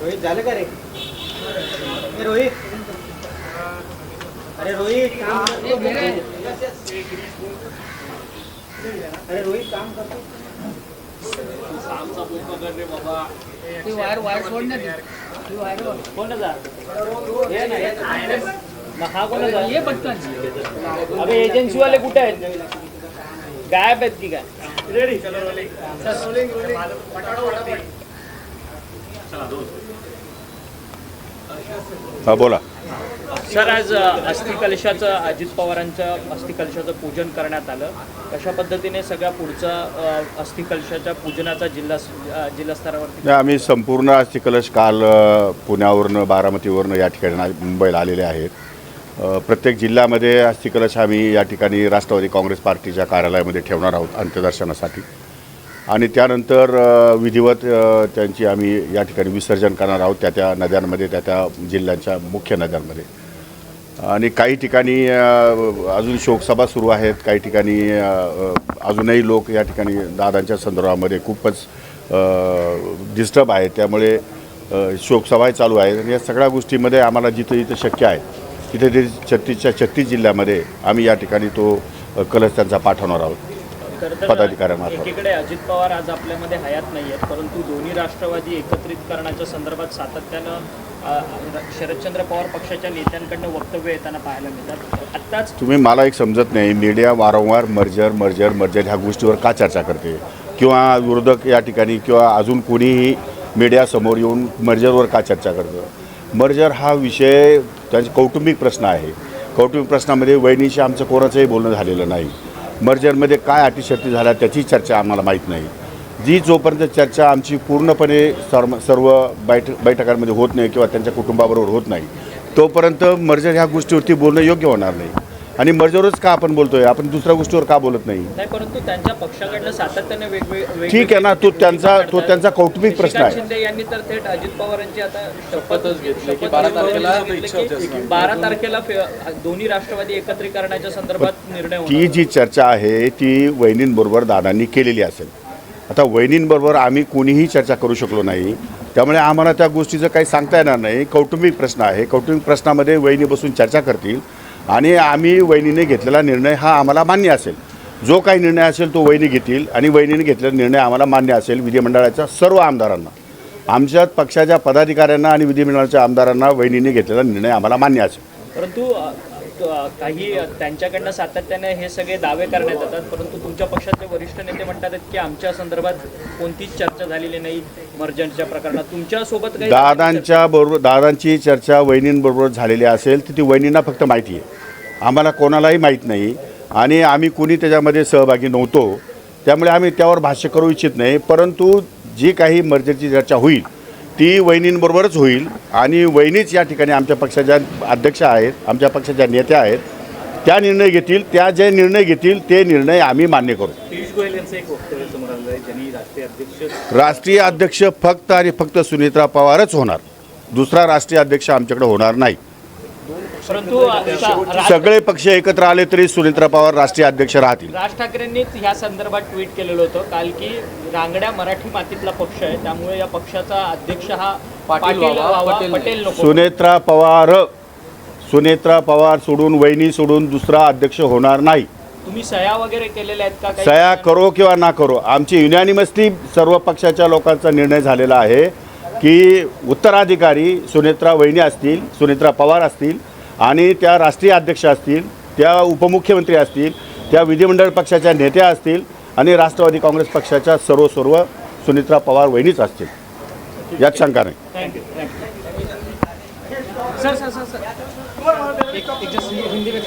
रोहित झालं का रे? रोहित, अरे रोहित काम करतो. अरे रोहित काम करतो. ती वायर सोड ना. ती वायर कोणाचा? हे ना हा कोणाचा? ये पटकन. अबे एजन्सी वाले कुठे आहेत? गायब आहेत की काय? रेडी. हा बोला. सर, आज अस्थिकलशाचं अजित पवारांचं अस्थिकलशाचं पूजन करण्यात आलं. कशा पद्धतीने सगळ्या पुढचा अस्थिकलशाच्या पूजनाचा जिल्हा स्तरावरती? आम्ही संपूर्ण अस्थिकलश काल पुण्यावरनं बारामतीवरनं या ठिकाणी मुंबईला आलेले आहेत. प्रत्येक जिल्ह्यामध्ये अस्थिकलश आम्ही या ठिकाणी राष्ट्रवादी काँग्रेस पार्टीच्या कार्यालयामध्ये ठेवणार आहोत अंत्यदर्शनासाठी. आणि त्यानंतर विधिवत त्यांची आम्ही या ठिकाणी विसर्जन करणार आहोत त्या नद्यांमध्ये, त्या जिल्ह्यांच्या मुख्य नद्यांमध्ये. आणि काही ठिकाणी अजून शोकसभा सुरू आहेत. काही ठिकाणी अजूनही लोक या ठिकाणी दादांच्या संदर्भामध्ये खूपच डिस्टर्ब आहेत. त्यामुळे शोकसभाही चालू आहेत. आणि या सगळ्या गोष्टीमध्ये आम्हाला जिथं शक्य आहे तिथे 36 जिल्ह्यामध्ये आम्ही या ठिकाणी तो कलश त्यांचा पाठवणार आहोत पदाधिकाऱ्यांमार्फत. एकीकडे अजित पवार आज आपल्यामध्ये हयात नाही आहेत, परंतु दोन्ही राष्ट्रवादी एकत्रित करण्याच्या संदर्भात सातत्यानं शरदचंद्र पवार पक्षाच्या नेत्यांकडनं वक्तव्य येताना पाहायला मिळतात. आत्ताच तुम्ही मला एक समजत नाही, मीडिया वारंवार मर्जर ह्या गोष्टीवर का चर्चा करते, किंवा विरोधक या ठिकाणी किंवा अजून कोणीही मीडियासमोर येऊन मर्जरवर का चर्चा करतं. मर्जर हा विषय त्यांचा कौटुंबिक प्रश्न आहे. कौटुंबिक प्रश्नामध्ये वहिनीशी आमचं कोणाचंही बोलणं झालेलं नाही. मर्जरमध्ये काय अटीशर्ती झाल्या त्याची चर्चा आम्हाला माहीत नाही. जोपर्यंत चर्चा आमची पूर्णपणे सर्व बैठकांमध्ये होत नाही किंवा त्यांच्या कुटुंबाबरोबर होत नाही, तोपर्यंत मर्जर ह्या गोष्टीवरती बोलणं योग्य होणार नाही. आणि मर्जरच का आपण बोलतोय, आपण दुसऱ्या गोष्टीवर का बोलत नाही? परंतु त्यांच्या पक्षाकडनं सातत्याने वेगवेगळे ठीक आहे ना, तो त्यांचा कौटुंबिक प्रश्न आहे. शिंदे यांनी तर थेट अजित पवारांची आता शपथच घेतली की 12 तारखेला दोन्ही राष्ट्रवादी एकत्रीकरणाच्या संदर्भात निर्णय होणार. ती जी चर्चा आहे ती वहिनींबरोबर दादांनी केलेली असेल. आता वहिनींबरोबर आम्ही कोणीही चर्चा करू शकलो नाही, त्यामुळे आम्हाला त्या गोष्टीचं काही सांगता येणार नाही. कौटुंबिक प्रश्न आहे. कौटुंबिक प्रश्नामध्ये वहिनी बसून चर्चा करतील आणि आम्ही वहिनीने घेतलेला निर्णय हा आम्हाला मान्य असेल. जो काही निर्णय असेल तो वहिनी घेतील आणि वहिनीने घेतलेला निर्णय आम्हाला मान्य असेल. विधिमंडळाच्या सर्व आमदारांना, आमच्या पक्षाच्या पदाधिकाऱ्यांना आणि विधिमंडळाच्या आमदारांना वहिनीने घेतलेला निर्णय आम्हाला मान्य असेल. परंतु काही त्यांच्याकडनं सातत्याने हे सगळे दावे करण्यात येतात, परंतु तुमच्या पक्षाचे वरिष्ठ नेते म्हणतात की आमच्या संदर्भात कोणतीच चर्चा झालेली नाही. मर्जरच्या प्रकरणात तुमच्यासोबत काही दादांची चर्चा वहिनींबरोबर झालेली असेल तर ती वहिनींना फक्त माहिती आहे, आम्हाला कोणालाही माहीत नाही. आणि आम्ही कोणी त्याच्यामध्ये सहभागी नव्हतो, त्यामुळे आम्ही त्यावर भाष्य करू इच्छित नाही. परंतु जी काही मर्जरची चर्चा होईल ती वहिनींबरोबरच होईल. आणि वहिनीच या ठिकाणी आमच्या पक्षाच्या अध्यक्ष आहेत, आमच्या पक्षाच्या नेत्या आहेत, त्या निर्णय घेतील. त्या जे निर्णय घेतील ते निर्णय आम्ही मान्य करू. पियुष गोयल यांचं एक वक्तव्य समोर आलं आहे, ज्यांनी राष्ट्रीय अध्यक्ष फक्त आणि फक्त सुनेत्रा पवारच होणार, दुसरा राष्ट्रीय अध्यक्ष आमच्याकडे होणार नाही. परंतु सगळे पक्ष एकत्र आले तरी सुनेत्रा पवार राष्ट्रीय अध्यक्ष राहतील. राज ठाकरेंनी ह्या संदर्भात ट्विट केलेलं होतं काल की रांगड्या मराठी मातीतला पक्ष आहे, त्यामुळे या पक्षाचा अध्यक्ष हा पटेल नको. सुनेत्रा पवार सोडून, वहिनी सोडून दुसरा अध्यक्ष होणार नाही. तुम्ही सह्या वगैरे केलेल्या आहेत का? सह्या करो किंवा ना करो, आमची युनॅनिमसली सर्व पक्षाच्या लोकांचा निर्णय झालेला आहे की उत्तराधिकारी सुनेत्रा वहिनी असतील, सुनेत्रा पवार असतील, आणि त्या राष्ट्रीय अध्यक्ष असतील, त्या उपमुख्यमंत्री असतील, त्या विधिमंडळ पक्षाच्या नेत्या असतील, आणि राष्ट्रवादी काँग्रेस पक्षाच्या सर्व सुनेत्रा पवार वहिनीच असतील, यात शंका नाही. थँक्यू. सर एक हिंदी में